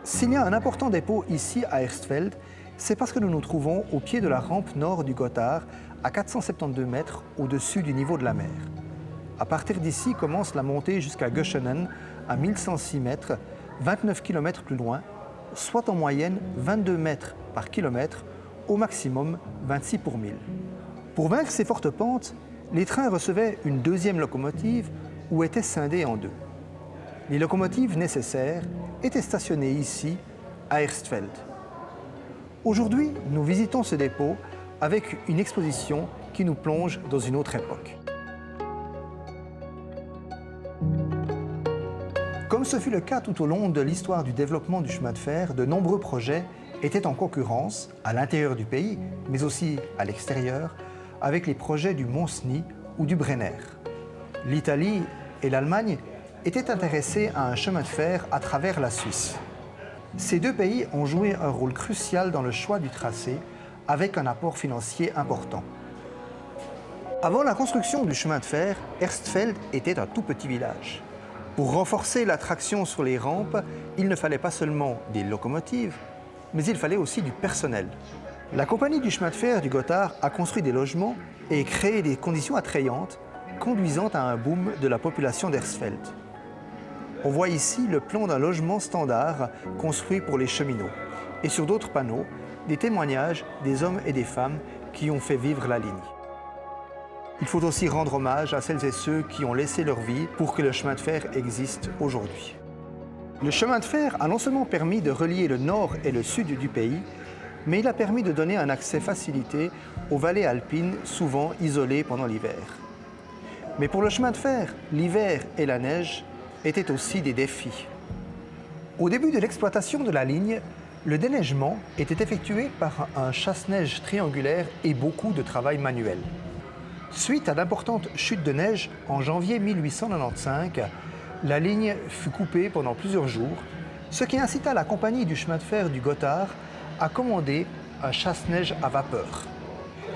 S'il y a un important dépôt ici à Erstfeld, c'est parce que nous nous trouvons au pied de la rampe nord du Gotthard, à 472 mètres au-dessus du niveau de la mer. À partir d'ici commence la montée jusqu'à Göschenen, à 1106 mètres, 29 km plus loin, soit en moyenne 22 mètres par kilomètre, au maximum 26 pour 1000. Pour vaincre ces fortes pentes, les trains recevaient une deuxième locomotive ou étaient scindés en deux. Les locomotives nécessaires étaient stationnées ici, à Erstfeld. Aujourd'hui, nous visitons ce dépôt avec une exposition qui nous plonge dans une autre époque. Comme ce fut le cas tout au long de l'histoire du développement du chemin de fer, de nombreux projets étaient en concurrence à l'intérieur du pays, mais aussi à l'extérieur, avec les projets du Mont-Cenis ou du Brenner. L'Italie et l'Allemagne étaient intéressés à un chemin de fer à travers la Suisse. Ces deux pays ont joué un rôle crucial dans le choix du tracé, avec un apport financier important. Avant la construction du chemin de fer, Erstfeld était un tout petit village. Pour renforcer la traction sur les rampes, il ne fallait pas seulement des locomotives, mais il fallait aussi du personnel. La compagnie du chemin de fer du Gotthard a construit des logements et créé des conditions attrayantes, conduisant à un boom de la population d'Erstfeld. On voit ici le plan d'un logement standard construit pour les cheminots, et sur d'autres panneaux, des témoignages des hommes et des femmes qui ont fait vivre la ligne. Il faut aussi rendre hommage à celles et ceux qui ont laissé leur vie pour que le chemin de fer existe aujourd'hui. Le chemin de fer a non seulement permis de relier le nord et le sud du pays, mais il a permis de donner un accès facilité aux vallées alpines, souvent isolées pendant l'hiver. Mais pour le chemin de fer, l'hiver et la neige étaient aussi des défis. Au début de l'exploitation de la ligne, le déneigement était effectué par un chasse-neige triangulaire et beaucoup de travail manuel. Suite à d'importantes chutes de neige, en janvier 1895, la ligne fut coupée pendant plusieurs jours, ce qui incita la compagnie du chemin de fer du Gotthard à commander un chasse-neige à vapeur.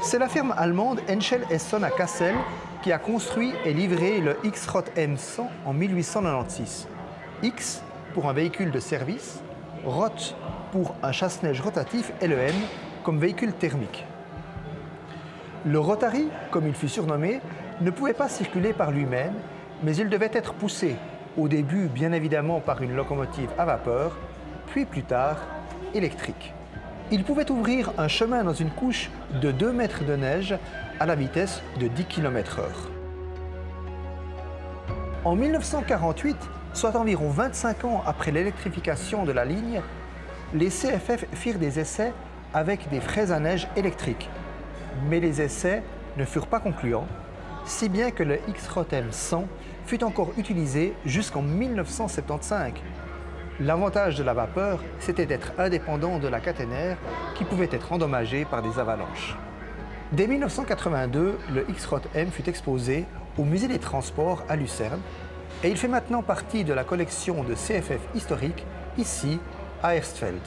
C'est la firme allemande Henschel & Son à Kassel qui a construit et livré le X-Rot M100 en 1896. X pour un véhicule de service, Rot pour un chasse-neige rotatif et le M comme véhicule thermique. Le Rotary, comme il fut surnommé, ne pouvait pas circuler par lui-même, mais il devait être poussé, au début bien évidemment par une locomotive à vapeur, puis plus tard électrique. Il pouvait ouvrir un chemin dans une couche de 2 mètres de neige à la vitesse de 10 km/h. En 1948, soit environ 25 ans après l'électrification de la ligne, les CFF firent des essais avec des fraises à neige électriques. Mais les essais ne furent pas concluants, si bien que le X-Rot M100 fut encore utilisé jusqu'en 1975. L'avantage de la vapeur, c'était d'être indépendant de la caténaire qui pouvait être endommagée par des avalanches. Dès 1982, le X-Rot M fut exposé au Musée des Transports à Lucerne et il fait maintenant partie de la collection de CFF historiques ici à Erstfeld.